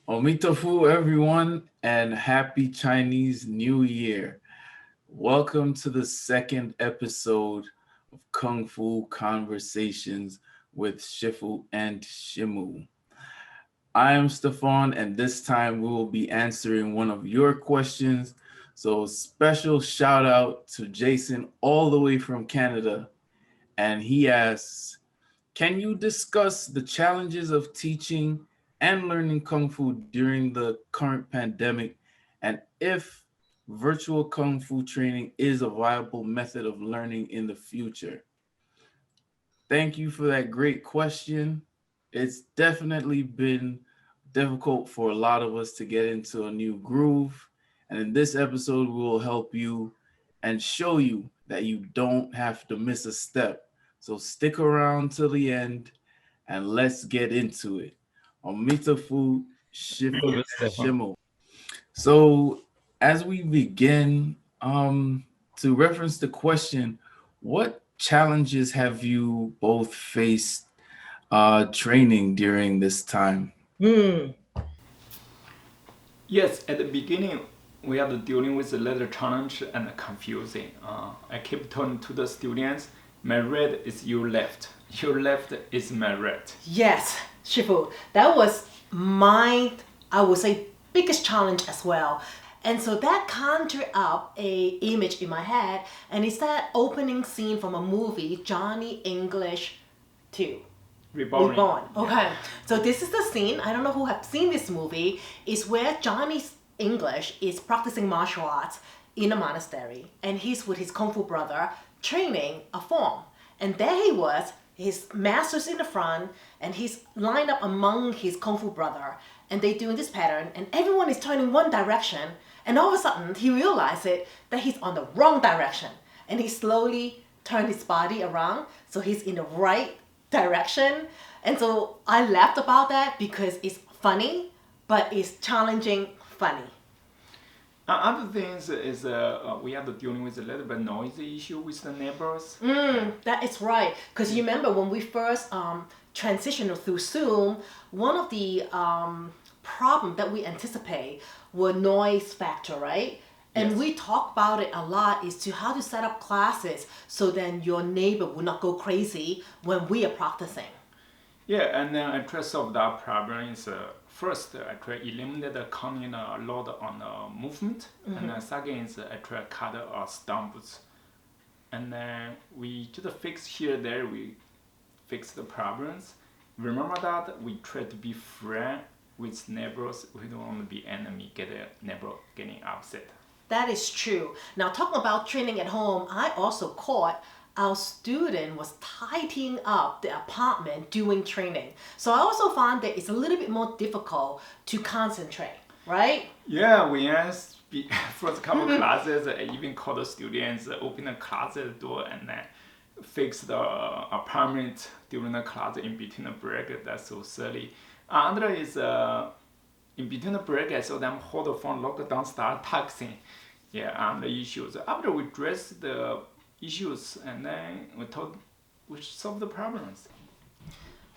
Amitoufo, everyone, and happy Chinese New Year. Welcome to the second episode of Kung Fu Conversations with Shifu and Shimu. I am Stefan, and this time we will be answering one of your questions. So, special shout out to Jason, all the way from Canada. And he asks, can you discuss the challenges of teaching and learning Kung Fu during the current pandemic, and if virtual Kung Fu training is a viable method of learning in the future? Thank you for that great question. It's definitely been difficult for a lot of us to get into a new groove. And in this episode, we will help you and show you that you don't have to miss a step. So stick around till the end and let's get into it. Omitafu Shifu Stefan. Shimo. So as we begin, to reference the question, what challenges have you both faced training during this time? Hmm. Yes, at the beginning, we are dealing with a little challenge and confusing. I keep telling to the students, my right is your left. Your left is my right. Yes, Shifu, that was my, I would say, biggest challenge as well. And so that conjured up a image in my head, and it's that opening scene from a movie, Johnny English 2. Reborn. Reborn. Okay. So this is the scene. I don't know who have seen this movie. Is where Johnny English is practicing martial arts in a monastery, and he's with his kung fu brother training a form. And there he was, his master's in the front, and he's lined up among his kung fu brother, and they doing this pattern, and everyone is turning one direction, and all of a sudden he realizes that he's on the wrong direction, and he slowly turned his body around so he's in the right direction. And so I laughed about that because it's funny, but it's challenging funny. Other things is we are dealing with a little bit noisy issue with the neighbors. That is right. Because you remember when we first transitioned through Zoom, one of the problem that we anticipate were noise factor, right? And Yes. we talk about it a lot is to how to set up classes so then your neighbor will not go crazy when we are practicing. Yeah, and then I try to solve that problem is first I try eliminate the counting a lot on movement, and then second is I try cut stumps, and then we just fix here there we fix the problems. Remember that we try to be friend with neighbors. We don't want to be enemy, get a neighbor getting upset. That is true. Now, talking about training at home, I also caught our student was tidying up the apartment doing training. So I also found that it's a little bit more difficult to concentrate, right? Yeah, we first couple classes, I even call the students, open the closet door and then fix the apartment during the class in between the break. That's so silly. Another is in between the break, I saw them hold the phone, lock down, start texting. Yeah, and the issues. After we address the issues, and then we solve the problems.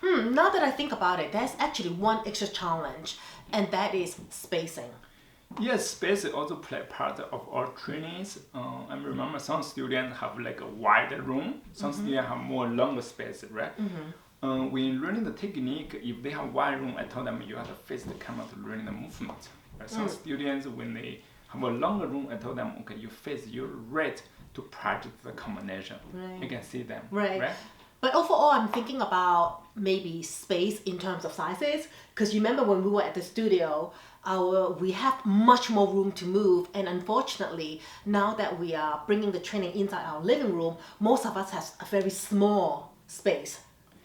Now that I think about it, there's actually one extra challenge, and that is spacing. Yes, space also play part of our trainings. I remember some students have like a wider room, some students have more longer space, right? When learning the technique, if they have wide room, I told them you have to face the camera to learn the movement. Right? Some students, when they have a longer room, I told them, okay, you face your right to practice the combination. Right. You can see them, Right. right? But overall, I'm thinking about maybe space in terms of sizes. Because you remember when we were at the studio, we have much more room to move. And unfortunately, now that we are bringing the training inside our living room, most of us has a very small space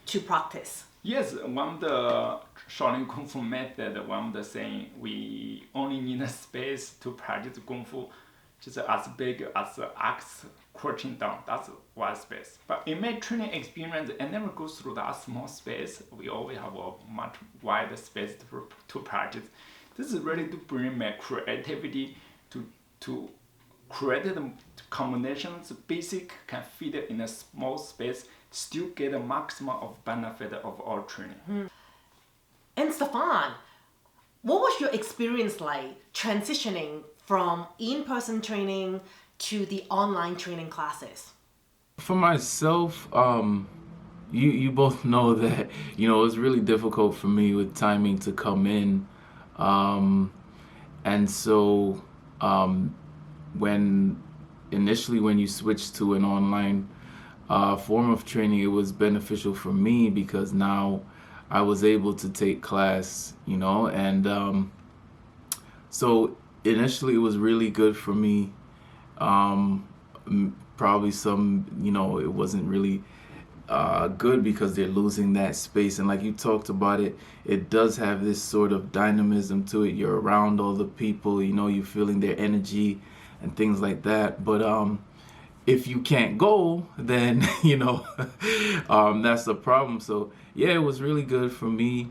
to practice. Yes, one of the Shaolin Kung Fu method, one of the saying, we only need a space to practice Kung Fu just as big as the axe crouching down. That's one space. But in my training experience, I never go through that small space. We always have a much wider space to practice. This is really to bring my creativity to create the combinations basic can fit in a small space, still get a maximum of benefit of our training. And Stefan, what was your experience like transitioning from in-person training to the online training classes? For myself, you both know that it's really difficult for me with timing to come in, um, and so when initially when you switch to an online form of training, it was beneficial for me because now I was able to take class, and so initially it was really good for me. Probably some, it wasn't really good because they're losing that space. And like you talked about it, it does have this sort of dynamism to it. You're around all the people, you're feeling their energy and things like that. But if you can't go, then that's the problem. So yeah, it was really good for me.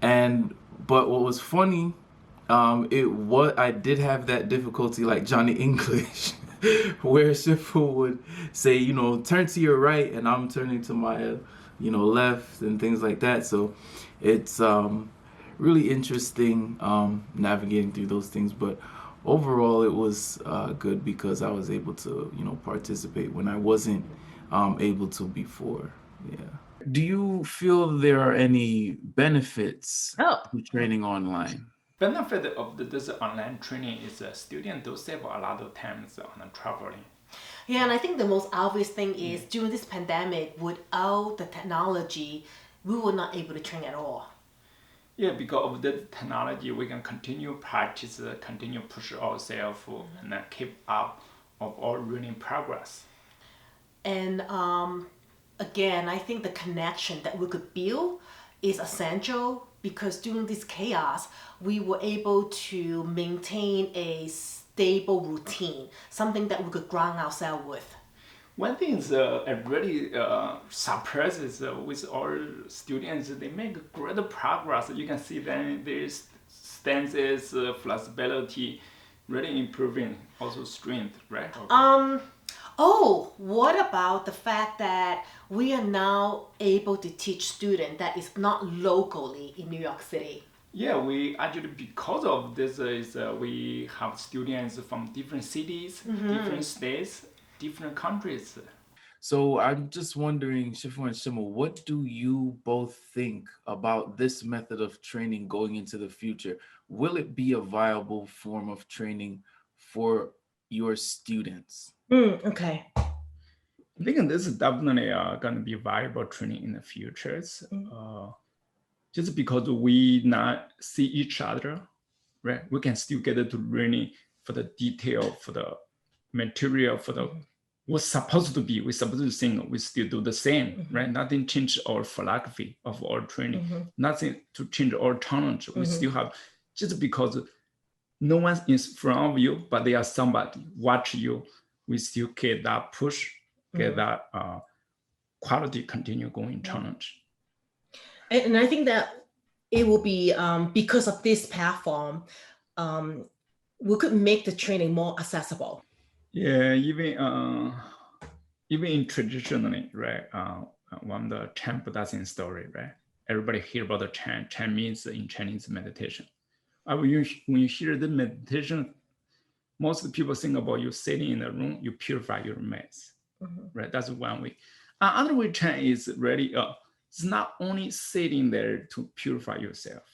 But what was funny, I did have that difficulty like Johnny English, where Shifu would say, turn to your right, and I'm turning to my, left and things like that. So it's really interesting navigating through those things. But overall, it was good because I was able to, participate when I wasn't able to before. Yeah. Do you feel there are any benefits to training online? Benefit of this online training is students do save a lot of times on traveling. Yeah, and I think the most obvious thing is during this pandemic, without the technology, we were not able to train at all. Yeah, because of the technology, we can continue practice, continue push ourselves, and keep up of our learning progress. And again, I think the connection that we could build is essential because during this chaos, we were able to maintain a stable routine, something that we could ground ourselves with. One thing is really surprises with our students, they make great progress. You can see that their stances, flexibility, really improving, also strength, right? Okay. Oh, what about the fact that we are now able to teach students that is not locally in New York City? Yeah, we actually, because of this, we have students from different cities, different states, different countries. So I'm just wondering, Shifu and Shima, what do you both think about this method of training going into the future? Will it be a viable form of training for your students? Okay. I think this is definitely going to be viable training in the futures. Just because we not see each other, right? We can still get to learning for the detail, for the material, for the what's supposed to be. We're supposed to think we still do the same, right? Nothing change our philosophy of our training. Nothing to change our challenge. We still have, just because no one is in front of you, but there are somebody watch you. We still get that push, get that quality continue going challenge. And I think that it will be because of this platform, we could make the training more accessible. Yeah, even in traditionally, right? One of the Chan Buddhism story, right? Everybody hear about the Chan. Chan means in Chinese meditation. When you hear the meditation, most people think about you sitting in the room, you purify your mess, right? That's one way. Another way Chan is really, it's not only sitting there to purify yourself.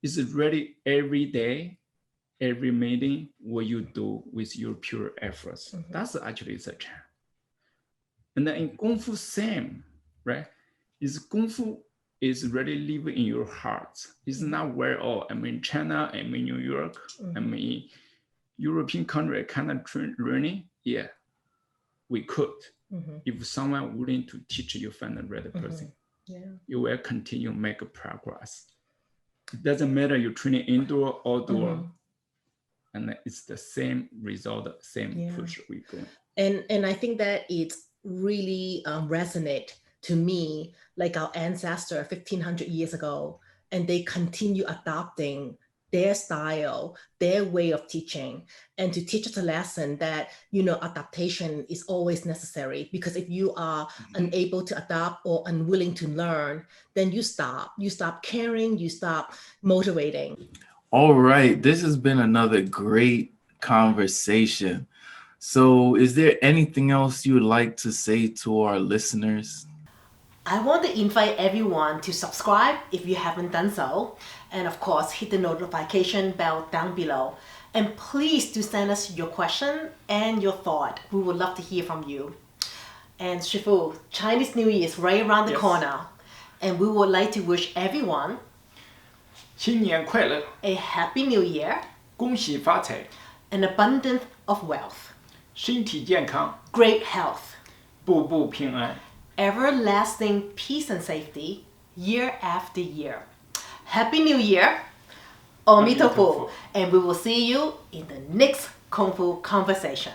It's really every day, every meeting, what you do with your pure efforts. That's actually the Chan. And then in Kung Fu, same, right? Kung Fu is really living in your heart. It's not where, I'm in China, I'm in New York, I'm in European country, kind of learning. Yeah, we could. If someone willing to teach you, find the right person, you will continue make progress. It doesn't matter you're training indoor, outdoor, and it's the same result, same push we go. And I think that it really resonate to me, like our ancestor 1500 years ago, and they continue adopting their style, their way of teaching, and to teach us a lesson that, adaptation is always necessary, because if you are unable to adapt or unwilling to learn, then you stop caring, you stop motivating. All right, this has been another great conversation. So, is there anything else you would like to say to our listeners? I want to invite everyone to subscribe if you haven't done so. And of course, hit the notification bell down below. And please do send us your question and your thought. We would love to hear from you. And Shifu, Chinese New Year is right around the Yes. corner. And we would like to wish everyone 新年快乐， a happy new year, 恭喜发财， an abundance of wealth, 身体健康， great health, 步步平安。 everlasting peace and safety year after year. Happy New Year! Amitoufo! Amitoufo. And we will see you in the next Kung Fu conversation.